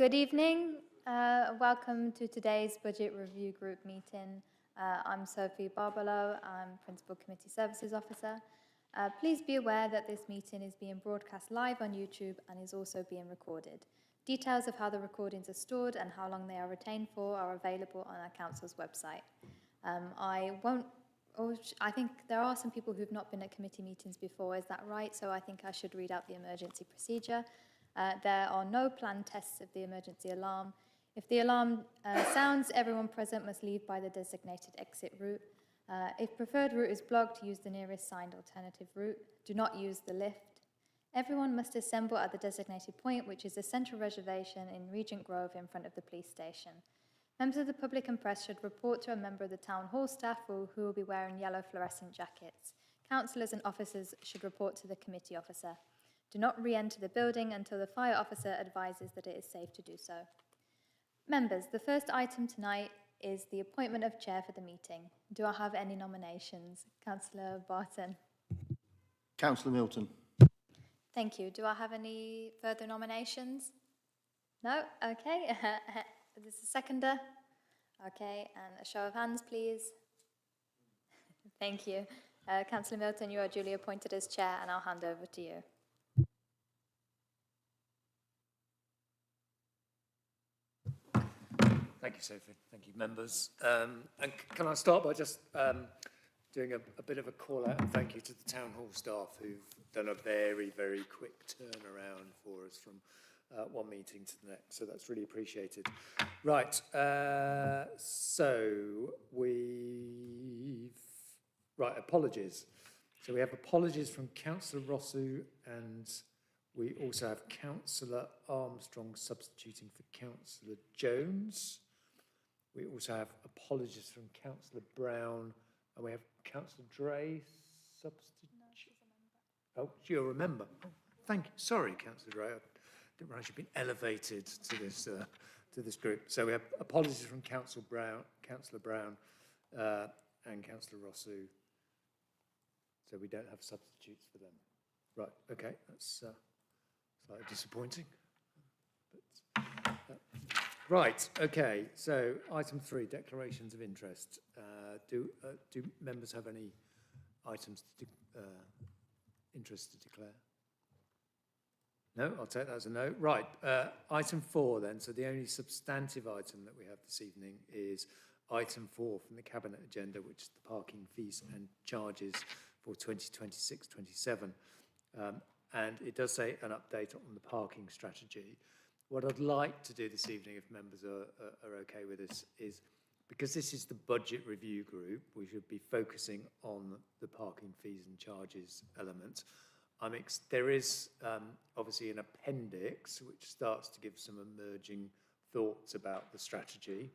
Good evening. Welcome to today's Budget Review Group meeting. I'm Sophie Barbalo. I'm Principal Committee Services Officer. Please be aware that this meeting is being broadcast live on YouTube and is also being recorded. Details of how the recordings are stored and how long they are retained for are available on our Council's website. I think there are some people who've not been at committee meetings before, is that right? So I think I should read out the emergency procedure. There are no planned tests of the emergency alarm. If the alarm sounds, everyone present must leave by the designated exit route. If preferred route is blocked, use the nearest signed alternative route. Do not use the lift. Everyone must assemble at the designated point, which is a central reservation in Regent Grove in front of the police station. Members of the public and press should report to a member of the town hall staff who will be wearing yellow fluorescent jackets. Councillors and officers should report to the committee officer. Do not re-enter the building until the fire officer advises that it is safe to do so. Members, the first item tonight is the appointment of chair for the meeting. Do I have any nominations? Councillor Barton. Councillor Milton. Thank you. Do I have any further nominations? No? Okay. This is a seconder. Okay, and a show of hands, please. Thank you. Councillor Milton, you are duly appointed as chair, and I'll hand over to you. Thank you, Sophie. Thank you, members. And can I start by just doing a bit of a call out and thank you to the town hall staff who've done a very, very quick turnaround for us from one meeting to the next. So that's really appreciated. Right. Apologies. So we have apologies from Councillor Rossou, and we also have Councillor Armstrong substituting for Councillor Jones. We also have apologies from Councillor Brown, and we have Councillor Dray substitute. No, she's a member. Oh, you're a member. Oh, thank you. Sorry, Councillor Dray. I didn't realise you've been elevated to this group. So we have apologies from Councillor Brown, and Councillor Rossou. So we don't have substitutes for them. Right. Okay. That's slightly disappointing. But, right, okay, so item 3, declarations of interest. Do members have any items to interest to declare? No, I'll take that as a no. Right, item 4 then, so the only substantive item that we have this evening is item 4 from the Cabinet agenda, which is the parking fees and charges for 2026-27. And it does say an update on the parking strategy. What I'd like to do this evening, if members are okay with this, is because this is the budget review group, we should be focusing on the parking fees and charges element. There is obviously an appendix which starts to give some emerging thoughts about the strategy.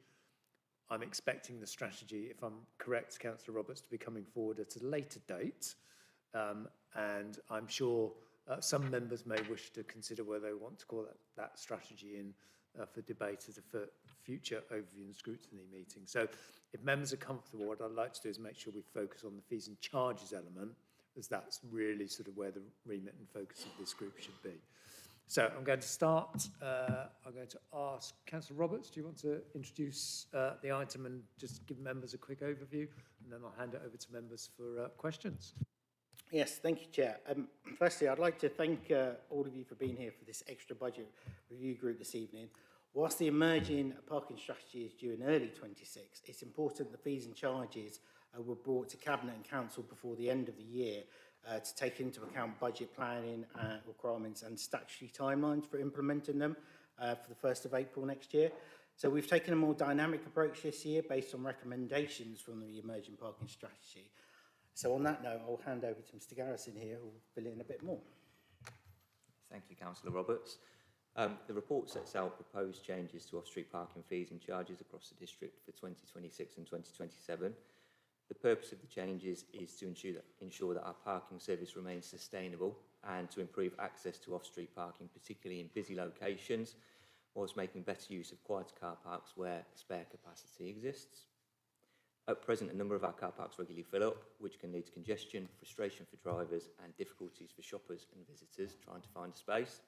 I'm expecting the strategy, if I'm correct, Councillor Roberts, to be coming forward at a later date. And I'm sure some members may wish to consider whether they want to call that strategy in for debate at a future overview and scrutiny meeting. So if members are comfortable, what I'd like to do is make sure we focus on the fees and charges element, as that's really sort of where the remit and focus of this group should be. So I'm going to start. I'm going to ask Councillor Roberts, do you want to introduce the item and just give members a quick overview? And then I'll hand it over to members for questions. Yes, thank you, Chair. Firstly, I'd like to thank all of you for being here for this extra budget review group this evening. Whilst the emerging parking strategy is due in early 26, it's important the fees and charges were brought to Cabinet and Council before the end of the year to take into account budget planning requirements and statutory timelines for implementing them for the 1st of April next year. So we've taken a more dynamic approach this year based on recommendations from the emerging parking strategy. So on that note, I'll hand over to Mr Garrison here, who will fill in a bit more. Thank you, Councillor Roberts. The report sets out proposed changes to off-street parking fees and charges across the district for 2026 and 2027. The purpose of the changes is to ensure that our parking service remains sustainable and to improve access to off-street parking, particularly in busy locations, whilst making better use of quieter car parks where spare capacity exists. At present, a number of our car parks regularly fill up, which can lead to congestion, frustration for drivers and difficulties for shoppers and visitors trying to find a space.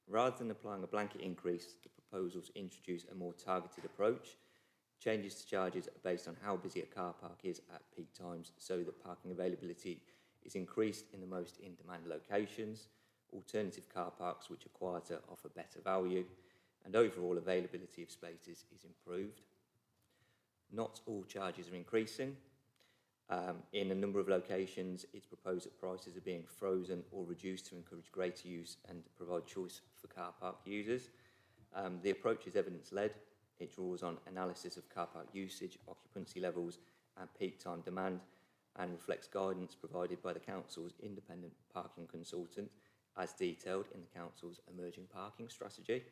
Rather than applying a blanket increase, the proposals introduce a more targeted approach. Changes to charges are based on how busy a car park is at peak times so that parking availability is increased in the most in-demand locations. Alternative car parks which are quieter offer better value, and overall availability of spaces is improved. Not all charges are increasing. In a number of locations, it's proposed that prices are being frozen or reduced to encourage greater use and provide choice for car park users. The approach is evidence-led. It draws on analysis of car park usage, occupancy levels and peak time demand, and reflects guidance provided by the Council's independent parking consultant as detailed in the Council's emerging parking strategy.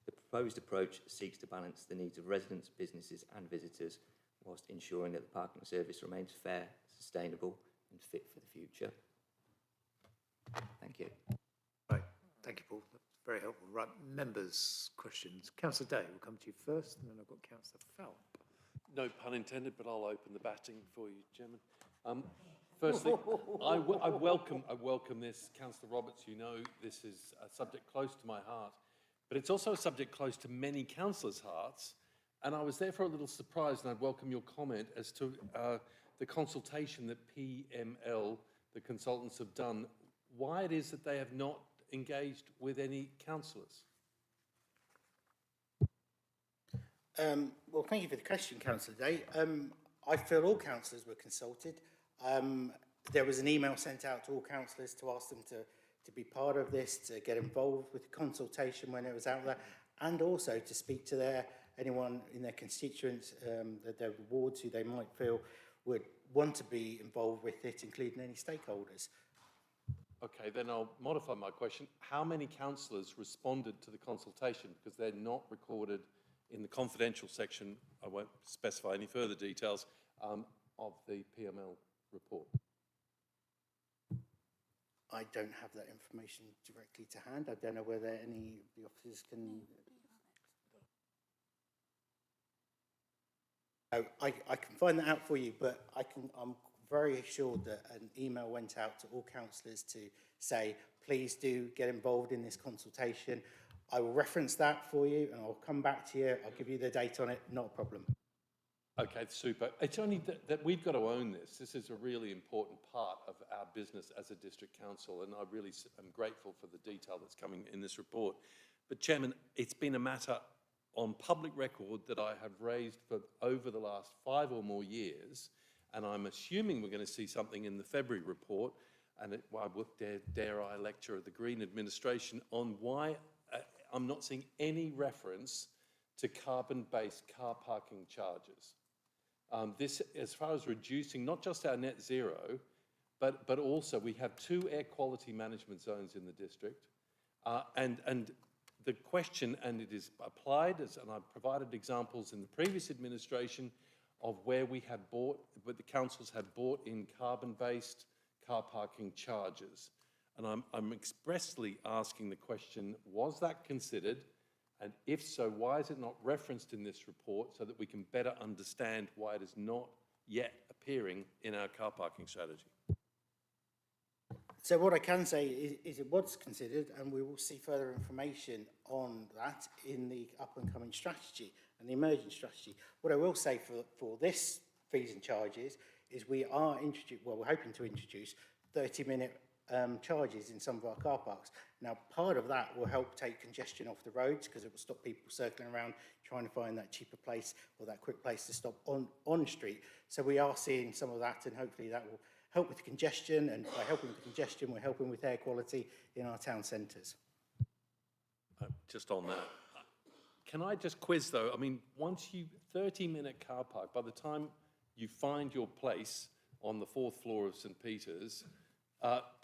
The proposed approach seeks to balance the needs of residents, businesses and visitors whilst ensuring that the parking service remains fair, sustainable and fit for the future. Thank you. Right, thank you, Paul. That's very helpful. Right, members' questions. Councillor Day, we'll come to you first, and then I've got Councillor Falp. No pun intended, but I'll open the batting for you, Chairman. Firstly, I welcome this. Councillor Roberts, you know this is a subject close to my heart, but it's also a subject close to many councillors' hearts. And I was therefore a little surprised, and I'd welcome your comment as to the consultation that PML, the consultants, have done, why it is that they have not engaged with any councillors. Well, thank you for the question, Councillor Day. I feel all councillors were consulted. There was an email sent out to all councillors to ask them to be part of this, to get involved with the consultation when it was out there, and also to speak to anyone in their constituents, their wards who they might feel would want to be involved with it, including any stakeholders. Okay, then I'll modify my question. How many councillors responded to the consultation? Because they're not recorded in the confidential section, I won't specify any further details, of the PML report. I don't have that information directly to hand. I don't know whether any of the officers can... I can find that out for you, but I'm very assured that an email went out to all councillors to say, please do get involved in this consultation. I will reference that for you and I'll come back to you. I'll give you the date on it, not a problem. Okay, super. It's only that we've got to own this. This is a really important part of our business as a district council, and I really am grateful for the detail that's coming in this report. But Chairman, it's been a matter on public record that I have raised for over the last 5 or more years, and I'm assuming we're going to see something in the February report, and dare I lecture the Green administration on why I'm not seeing any reference to carbon-based car parking charges. This, as far as reducing not just our net zero, but also we have 2 air quality management zones in the district, and the question, and it is applied, and I've provided examples in the previous administration of where we have bought, where the councils have bought in carbon-based car parking charges. And I'm expressly asking the question, was that considered? And if so, why is it not referenced in this report so that we can better understand why it is not yet appearing in our car parking strategy? So what I can say is it was considered, and we will see further information on that in the up-and-coming strategy and the emerging strategy. What I will say for this fees and charges is we're hoping to introduce 30-minute charges in some of our car parks. Now, part of that will help take congestion off the roads because it will stop people circling around trying to find that cheaper place or that quick place to stop on street. So we are seeing some of that, and hopefully that will help with the congestion, and by helping with the congestion, we're helping with air quality in our town centres. Just on that, can I just quiz though? I mean, 30-minute car park, by the time you find your place on the 4th floor of St. Peter's,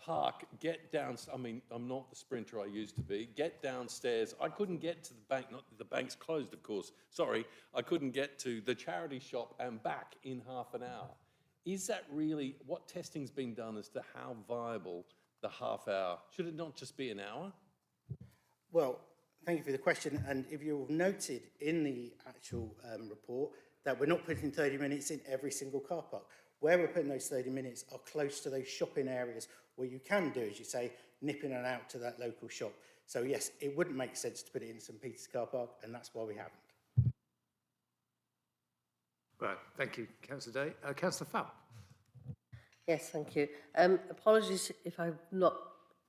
park, get down, I mean, I'm not the sprinter I used to be, get downstairs. I couldn't get to the bank, the bank's closed of course, sorry, I couldn't get to the charity shop and back in half an hour. Is that really, what testing's been done as to how viable the half hour, should it not just be an hour? Well, thank you for the question, and if you've noted in the actual report that we're not putting 30 minutes in every single car park. Where we're putting those 30 minutes are close to those shopping areas where you can do, as you say, nip in and out to that local shop. So yes, it wouldn't make sense to put it in St Peter's car park, and that's why we haven't. Right, thank you, Councillor Day. Councillor Fowl. Yes, thank you. Apologies if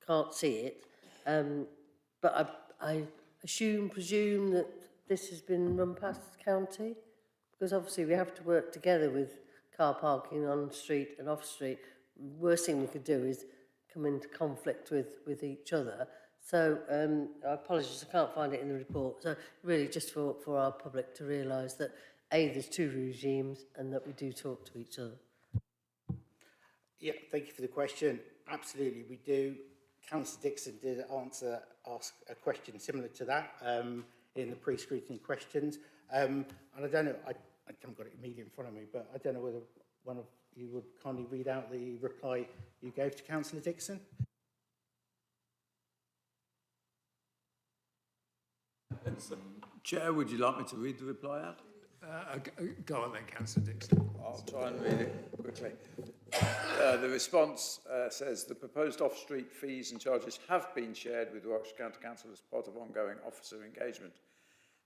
can't see it, but I presume that this has been run past the county, because obviously we have to work together with car parking on street and off street. Worst thing we could do is come into conflict with each other. So apologies, I can't find it in the report. So really just for our public to realise that A, there's two regimes and that we do talk to each other. Yeah, thank you for the question. Absolutely, we do. Councillor Dixon did ask a question similar to that in the pre-scrutiny questions. And I don't know, I haven't got it immediately in front of me, but I don't know whether one of you would kindly read out the reply you gave to Councillor Dixon. Chair, would you like me to read the reply out? Go on then, Councillor Dixon. I'll try and read it quickly. The response says the proposed off-street fees and charges have been shared with Warwickshire County Council as part of ongoing officer engagement.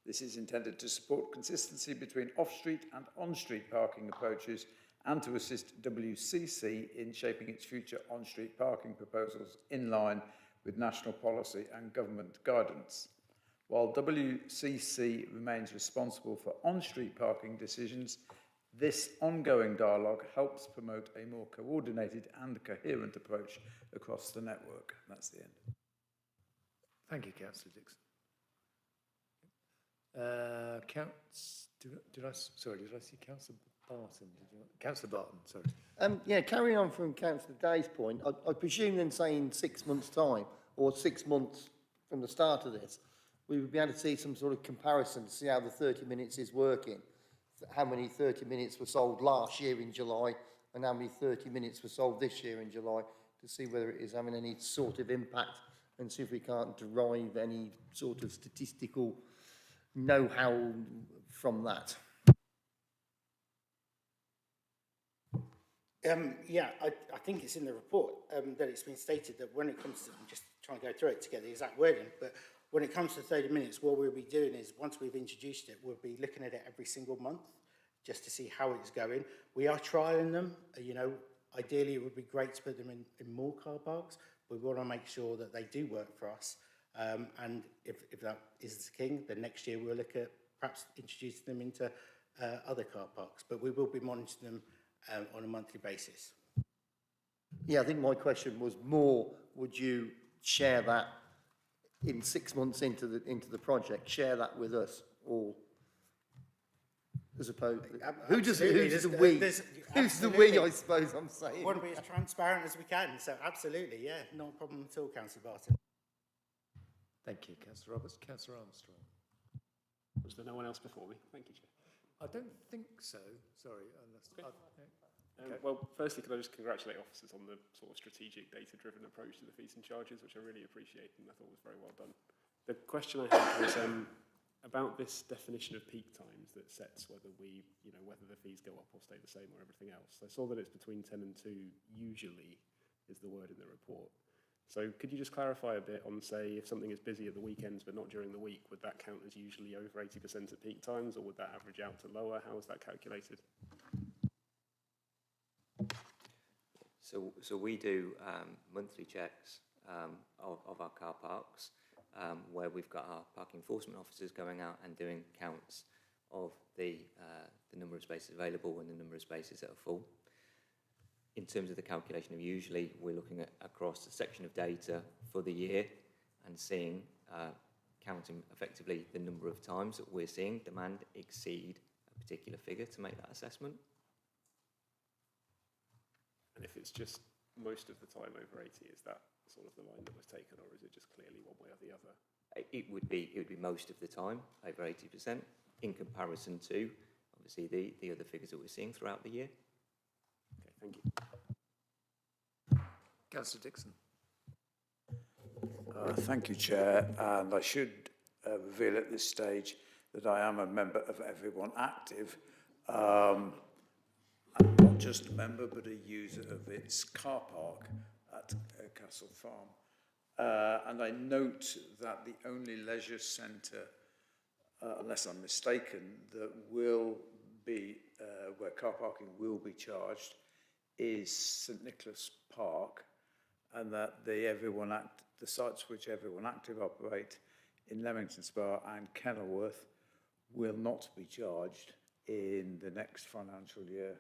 This is intended to support consistency between off-street and on-street parking approaches and to assist WCC in shaping its future on-street parking proposals in line with national policy and government guidance. While WCC remains responsible for on-street parking decisions, this ongoing dialogue helps promote a more coordinated and coherent approach across the network. That's the end. Thank you, Councillor Dixon. Did I see Councillor Barton? Councillor Barton, sorry. Yeah, carrying on from Councillor Day's point, I presume then saying 6 months' time, or 6 months from the start of this, we would be able to see some sort of comparison to see how the 30 minutes is working. How many 30 minutes were sold last year in July and how many 30 minutes were sold this year in July, to see whether it is having any sort of impact and see if we can't derive any sort of statistical know-how from that. Yeah, I think it's in the report that it's been stated that when it comes to, I'm just trying to go through it to get the exact wording, but when it comes to 30 minutes, what we'll be doing is, once we've introduced it, we'll be looking at it every single month just to see how it's going. We are trialling them. You know, ideally it would be great to put them in more car parks. We want to make sure that they do work for us. And if that is the king, then next year we'll look at perhaps introducing them into other car parks. But we will be monitoring them on a monthly basis. Yeah, I think my question was more, would you share that in 6 months into the project, share that with us all, as opposed to, who's the we, I suppose I'm saying. We want to be as transparent as we can, so absolutely, yeah, not a problem at all, Councillor Barton. Thank you, Councillor Roberts. Councillor Armstrong. Was there no one else before me? Thank you, Chair. I don't think so. Sorry. Well, firstly, could I just congratulate officers on the sort of strategic, data-driven approach to the fees and charges, which I really appreciate and I thought was very well done. The question I had was about this definition of peak times that sets whether whether the fees go up or stay the same or everything else. I saw that it's between 10 and 2, usually, is the word in the report. So could you just clarify a bit on, say, if something is busy at the weekends but not during the week, would that count as usually over 80% at peak times, or would that average out to lower? How is that calculated? So we do monthly checks of our car parks where we've got our parking enforcement officers going out and doing counts of the number of spaces available and the number of spaces that are full. In terms of the calculation of usually, we're looking at across a section of data for the year and seeing, counting effectively the number of times that we're seeing demand exceed a particular figure to make that assessment. And if it's just most of the time over 80, is that sort of the line that was taken, or is it just clearly one way or the other? It would be most of the time, over 80%, in comparison to, obviously, the other figures that we're seeing throughout the year. Okay, thank you. Councillor Dixon. Thank you, Chair. And I should reveal at this stage that I am a member of Everyone Active. And not just a member, but a user of its car park at Castle Farm. And I note that the only leisure centre, unless I'm mistaken, that will be, where car parking will be charged is St Nicholas Park, and that the sites which Everyone Active operate in Leamington Spa and Kenilworth will not be charged in the next financial year.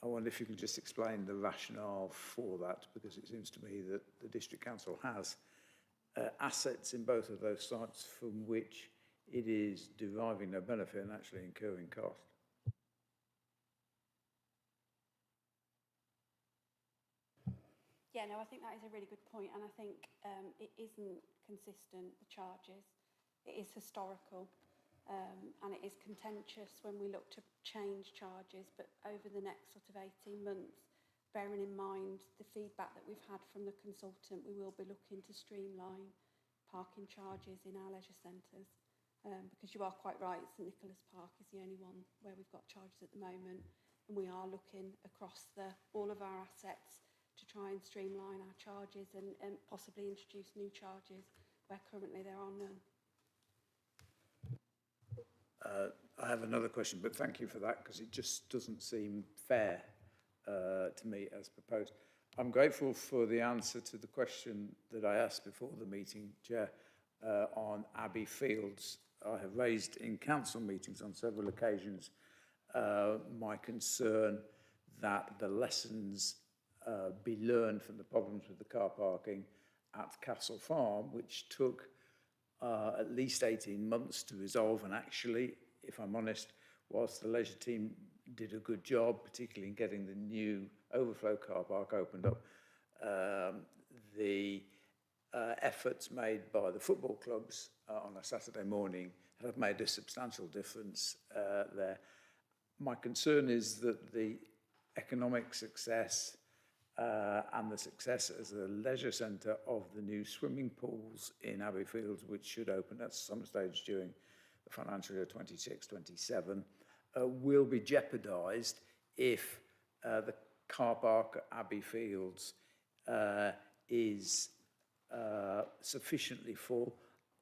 I wonder if you can just explain the rationale for that, because it seems to me that the District Council has assets in both of those sites from which it is deriving no benefit and actually incurring cost. Yeah, no, I think that is a really good point, and I think it isn't consistent, the charges. It is historical, and it is contentious when we look to change charges, but over the next sort of 18 months, bearing in mind the feedback that we've had from the consultant, we will be looking to streamline parking charges in our leisure centres, because you are quite right, St Nicholas Park is the only one where we've got charges at the moment, and we are looking across all of our assets to try and streamline our charges and possibly introduce new charges where currently there are none. I have another question, but thank you for that, because it just doesn't seem fair to me as proposed. I'm grateful for the answer to the question that I asked before the meeting, Chair, on Abbey Fields. I have raised in council meetings on several occasions my concern that the lessons be learned from the problems with the car parking at Castle Farm, which took at least 18 months to resolve, and actually, if I'm honest, whilst the leisure team did a good job, particularly in getting the new overflow car park opened up, the efforts made by the football clubs on a Saturday morning have made a substantial difference there. My concern is that the economic success and the success as a leisure centre of the new swimming pools in Abbey Fields, which should open at some stage during the financial year 26-27, will be jeopardised if the car park at Abbey Fields is sufficiently full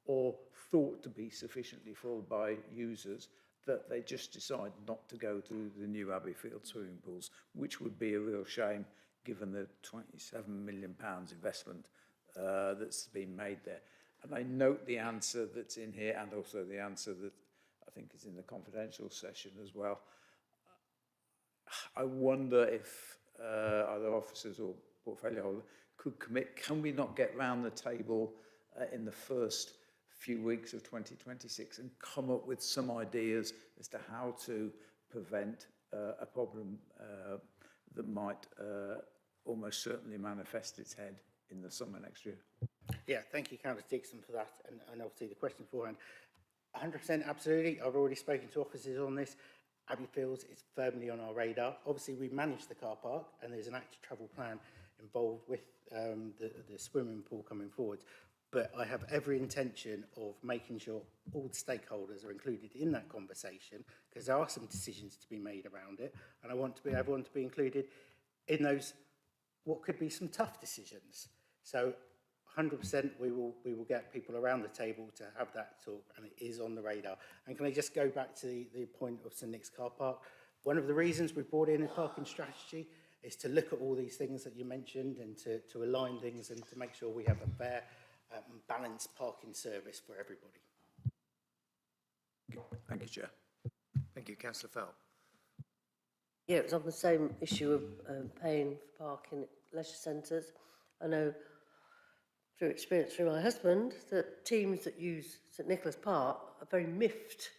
or thought to be sufficiently full by users that they just decide not to go to the new Abbey Fields swimming pools, which would be a real shame given the £27 million investment that's been made there. And I note the answer that's in here and also the answer that I think is in the confidential session as well. I wonder if other officers or portfolio holders could commit, can we not get round the table in the first few weeks of 2026 and come up with some ideas as to how to prevent a problem that might almost certainly manifest its head in the summer next year. Yeah, thank you, Councillor Dixon, for that, and obviously the question beforehand. 100% absolutely. I've already spoken to officers on this. Abbey Fields is firmly on our radar. Obviously, we manage the car park, and there's an active travel plan involved with the swimming pool coming forward. But I have every intention of making sure all the stakeholders are included in that conversation, because there are some decisions to be made around it, and I want everyone to be included in those, what could be some tough decisions. So 100% we will get people around the table to have that talk, and it is on the radar. And can I just go back to the point of St Nick's car park? One of the reasons we brought in a parking strategy is to look at all these things that you mentioned and to align things and to make sure we have a fair balanced parking service for everybody. Thank you, Chair. Thank you, Councillor Fell. Yeah, it's on the same issue of paying for parking at leisure centres. I know through experience through my husband that teams that use St Nicholas Park are very miffed,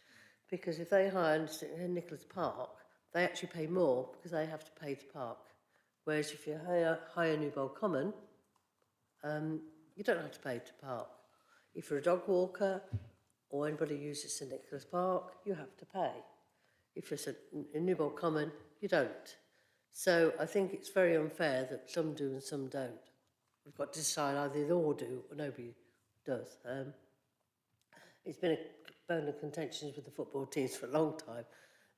because if they hire St Nicholas Park, they actually pay more because they have to pay to park. Whereas if you hire Newbold Common, you don't have to pay to park. If you're a dog walker or anybody who uses St Nicholas Park, you have to pay. If you're in Newbold Common, you don't. So I think it's very unfair that some do and some don't. We've got to decide either they all do or nobody does. It's been a bone of contention with the football teams for a long time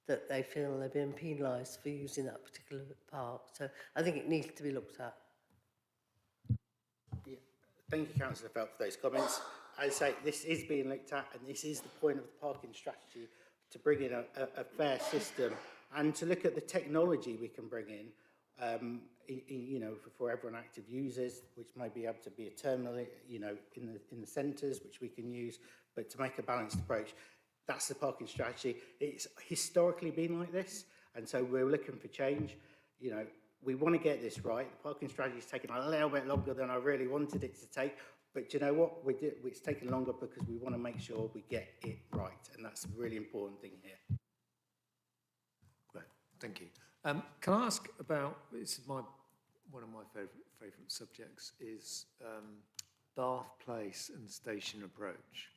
that they feel they're being penalised for using that particular park. So I think it needs to be looked at. Yeah. Thank you, Councillor Felt, for those comments. As I say, this is being looked at, and this is the point of the parking strategy, to bring in a fair system and to look at the technology we can bring in, you know, for everyone active users, which might be able to be a terminal, you know, in the centres, which we can use, but to make a balanced approach. That's the parking strategy. It's historically been like this, and so we're looking for change. You know, we want to get this right. The parking strategy is taking a little bit longer than I really wanted it to take, but you know what? It's taking longer because we want to make sure we get it right, and that's a really important thing here. Right, thank you. Can I ask about, this is one of my favourite subjects, is Bath Place and station approach.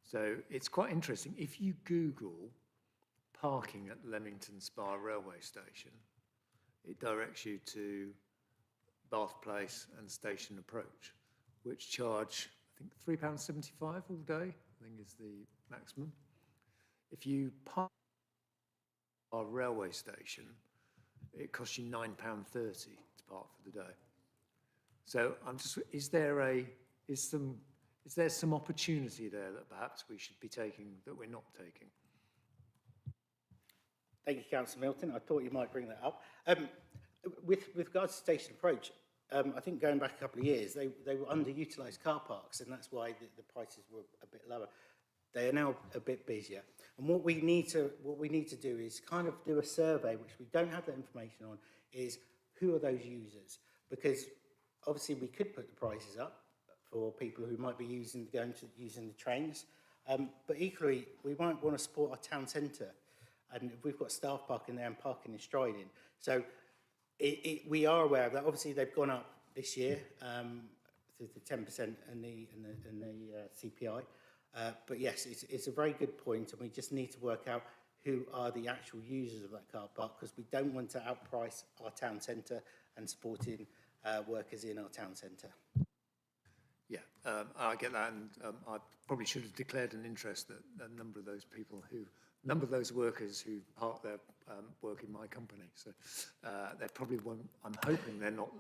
So it's quite interesting. If you Google parking at Leamington Spa railway station, it directs you to Bath Place and station approach, which charge, I think, £3.75 all day, I think is the maximum. If you park at our railway station, it costs you £9.30 to park for the day. So I'm just, is there some opportunity there that perhaps we should be taking that we're not taking? Thank you, Councillor Milton. I thought you might bring that up. With regards to station approach, I think going back a couple of years, they were underutilised car parks, and that's why the prices were a bit lower. They are now a bit busier. And what we need to do is kind of do a survey, which we don't have that information on, is who are those users? Because obviously we could put the prices up for people who might be using the trains, but equally we might want to support our town centre, and if we've got staff parking there and parking and striding. So we are aware of that. Obviously they've gone up this year through the 10% and the CPI. But yes, it's a very good point, and we just need to work out who are the actual users of that car park, because we don't want to outprice our town centre and supporting workers in our town centre. Yeah, I get that, and I probably should have declared an interest that a number of those workers who park their work in my company. So they probably won't. I'm hoping they're not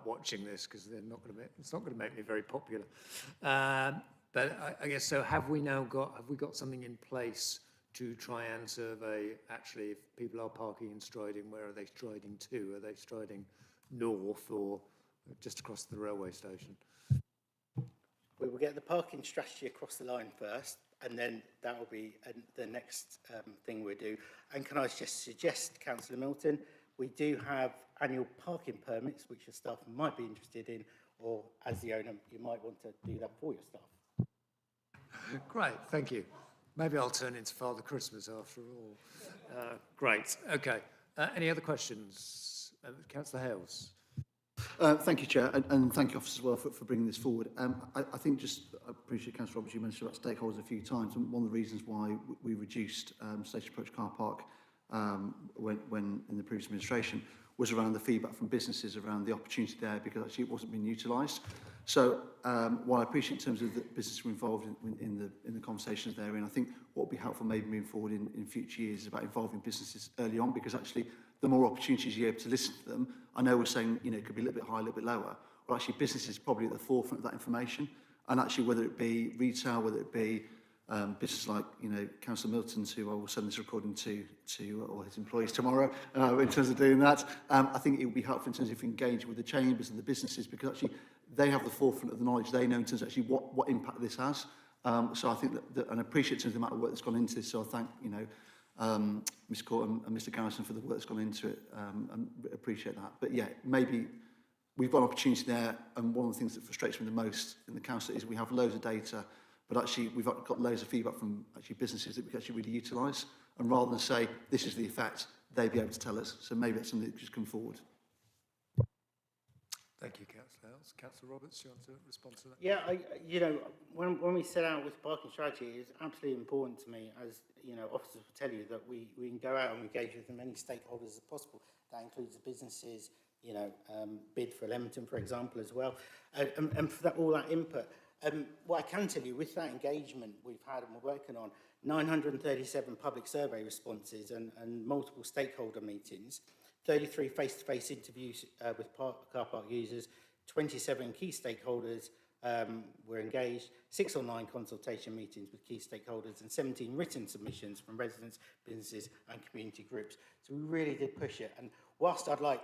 watching this, because they're not going to. It's not going to make me very popular. But I guess so. Have we got something in place to try and survey actually if people are parking and striding? Where are they striding to? Are they striding north or just across the railway station? We will get the parking strategy across the line first, and then that will be the next thing we'll do. And can I just suggest, Councillor Milton, we do have annual parking permits, which your staff might be interested in, or as the owner, you might want to do that for your staff. Great, thank you. Maybe I'll turn into Father Christmas after all. Great, okay. Any other questions? Councillor Hales. Thank you, Chair, and thank you, Officer, as well, for bringing this forward. I think I appreciate, Councillor Roberts, you mentioned about stakeholders a few times, and one of the reasons why we reduced station approach car park when in the previous administration was around the feedback from businesses around the opportunity there, because actually it wasn't being utilised. So while I appreciate in terms of the business were involved in the conversations therein, I think what would be helpful maybe moving forward in future years is about involving businesses early on, because actually the more opportunities you're able to listen to them, I know we're saying, you know, it could be a little bit higher, a little bit lower, but actually businesses probably at the forefront of that information. And actually, whether it be retail, whether it be businesses like, you know, Councillor Milton's, who I will send this recording to all his employees tomorrow, in terms of doing that, I think it would be helpful in terms of engaging with the chambers and the businesses, because actually they have the forefront of the knowledge. They know in terms of actually what impact this has. So I think that and I appreciate in terms of the amount of work that's gone into this. So I thank, you know, Mr. Court and Mr. Garrison for the work that's gone into it, and appreciate that. But yeah, maybe we've got an opportunity there, and one of the things that frustrates me the most in the council is we have loads of data, but actually we've got loads of feedback from actually businesses that we can actually really utilise, and rather than say this is the effect, they'd be able to tell us. So maybe that's something that could just come forward. Thank you, Councillor Hales. Councillor Roberts, do you want to respond to that? Yeah, you know, when we set out with parking strategy, it's absolutely important to me, as you know, officers will tell you, that we can go out and engage with as many stakeholders as possible. That includes the businesses, you know, bid for Leamington, for example, as well, and for that, all that input. What I can tell you, with that engagement we've had and we're working on, 937 public survey responses and multiple stakeholder meetings, 33 face-to-face interviews with car park users, 27 key stakeholders, were engaged, 6 online consultation meetings with key stakeholders, and 17 written submissions from residents, businesses and community groups. So we really did push it. And whilst I'd like,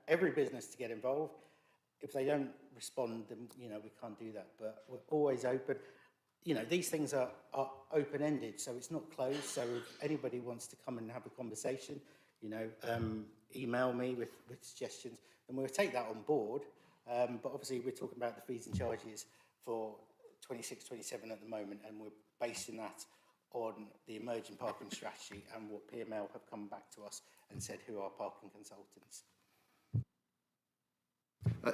every business to get involved, if they don't respond, then, we can't do that. But we're always open. These things are open-ended, so it's not closed. So if anybody wants to come and have a conversation, email me with suggestions, and we'll take that on board. But obviously, we're talking about the fees and charges for 26, 27 at the moment, and we're basing that on the emerging parking strategy and what PML have come back to us and said who are parking consultants.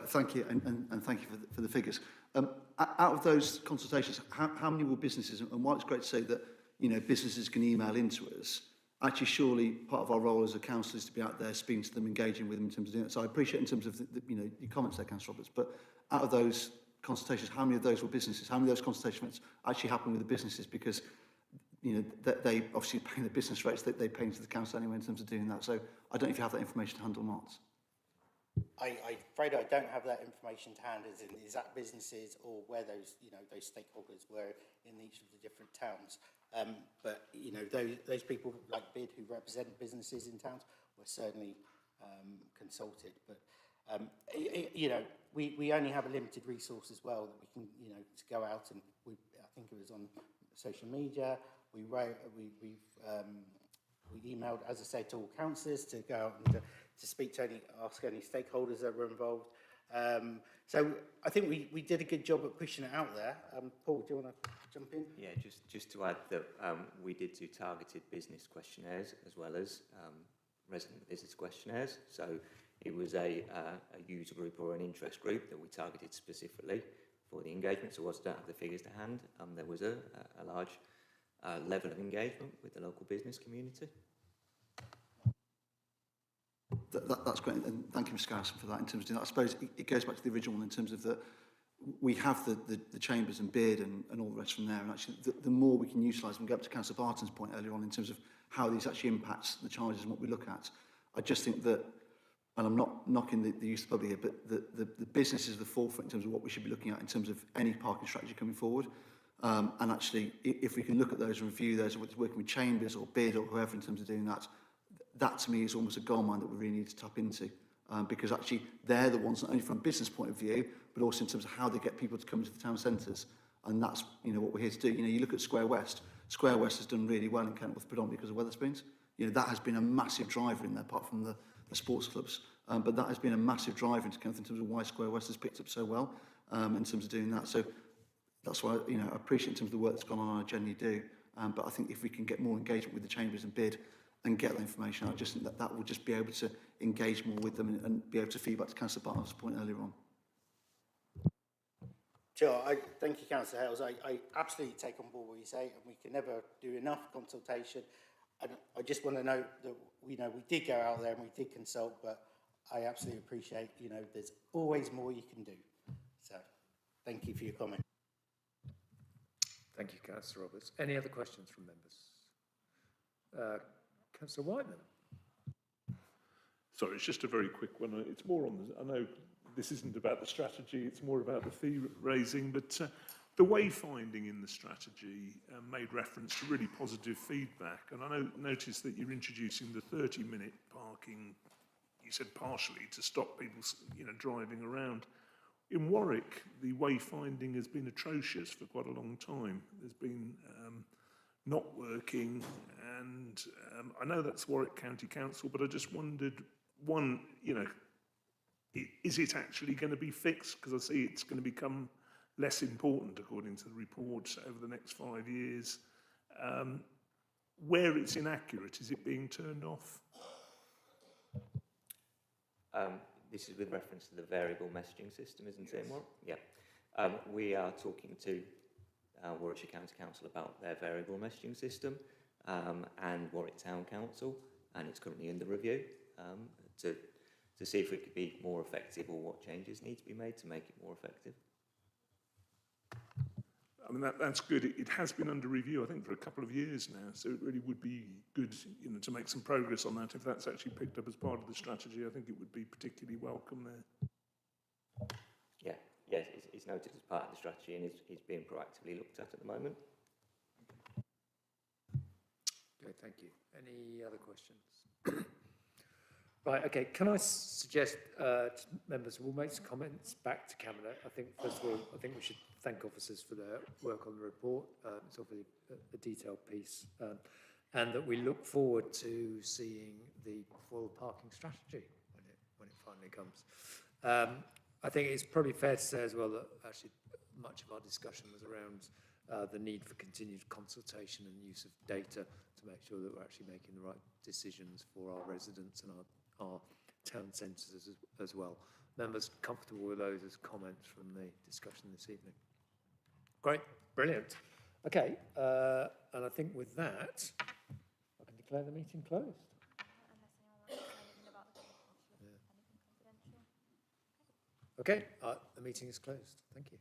Thank you, and thank you for the figures. Out of those consultations, how many were businesses? And while it's great to say that businesses can email into us, actually surely part of our role as a council is to be out there speaking to them, engaging with them in terms of doing that. So I appreciate in terms of your comments there, Councillor Roberts. But out of those consultations, how many of those were businesses? How many of those consultations actually happened with the businesses? Because they obviously pay the business rates that they pay into the council anyway in terms of doing that. So I don't know if you have that information to hand or not. I'm afraid I don't have that information to hand, as in exact businesses or where those stakeholders were in each of the different towns. But those people like BID who represent businesses in towns were certainly consulted. But we only have a limited resource as well that we can to go out, and I think it was on social media. We emailed, as I said, to all councillors to go out and to speak to ask any stakeholders that were involved. So I think we did a good job at pushing it out there. Paul, do you want to jump in? Yeah, just to add that we did do targeted business questionnaires as well as resident business questionnaires. So it was a user group or an interest group that we targeted specifically for the engagement. So whilst I don't have the figures to hand, there was a large level of engagement with the local business community. That's great, and thank you, Mr. Garrison, for that. In terms of doing that, I suppose it goes back to the original one in terms of that we have the chambers and bid and all the rest from there, and actually the more we can utilise them, go up to Councillor Barton's point earlier on in terms of how these actually impacts the charges and what we look at. I just think that, and I'm not knocking the use of the public here, but the business is the forefront in terms of what we should be looking at in terms of any parking strategy coming forward. And actually, if we can look at those and review those, whether it's working with chambers or bid or whoever in terms of doing that, that to me is almost a goldmine that we really need to tap into. Because actually they're the ones, not only from a business point of view, but also in terms of how they get people to come to the town centres. And that's what we're here to do. You look at Square West. Square West has done really well in Kenilworth, predominantly because of Wetherspoons. That has been a massive driver in there, apart from the sports clubs. But that has been a massive driver into Kenilworth in terms of why Square West has picked up so well in terms of doing that. So that's why I appreciate in terms of the work that's gone on, I genuinely do. But I think if we can get more engagement with the chambers and bid and get that information, I just think that will just be able to engage more with them and be able to feed back to Councillor Barton's point earlier on. Sure, thank you, Councillor Hales. I absolutely take on board what you say, and we can never do enough consultation. And I just want to note that we did go out there and we did consult, but I absolutely appreciate there's always more you can do. So thank you for your comment. Thank you, Councillor Roberts. Any other questions from members? Councillor Whiteman. Sorry, it's just a very quick one. It's more on the, I know this isn't about the strategy, it's more about the fee raising, but the wayfinding in the strategy made reference to really positive feedback. And I noticed that you're introducing the 30-minute parking, you said partially, to stop people, driving around. In Warwick, the wayfinding has been atrocious for quite a long time. There's been not working, and I know that's Warwick County Council, but I just wondered, one, is it actually going to be fixed? Because I see it's going to become less important, according to the reports, over the next 5 years. Where it's inaccurate, is it being turned off? This is with reference to the variable messaging system, isn't it, Warwick? Yeah. We are talking to Warwickshire County Council about their variable messaging system and Warwick Town Council, and it's currently under review to see if it could be more effective or what changes need to be made to make it more effective. I mean, that's good. It has been under review, I think, for a couple of years now, so it really would be good, to make some progress on that. If that's actually picked up as part of the strategy, I think it would be particularly welcome there. Yeah, yes, is noted as part of the strategy and is being proactively looked at the moment. Okay, thank you. Any other questions? Right, okay, can I suggest to members, we'll make some comments back to Cabinet. I think, first of all, I think we should thank officers for their work on the report. It's obviously a detailed piece. And that we look forward to seeing the full parking strategy when it finally comes. I think it's probably fair to say as well that actually much of our discussion was around the need for continued consultation and use of data to make sure that we're actually making the right decisions for our residents and our town centres as well. Members comfortable with those as comments from the discussion this evening? Great, brilliant. Okay, and I think with that, I can declare the meeting closed. Unless anyone wants to say anything about the anything confidential. Okay, the meeting is closed. Thank you.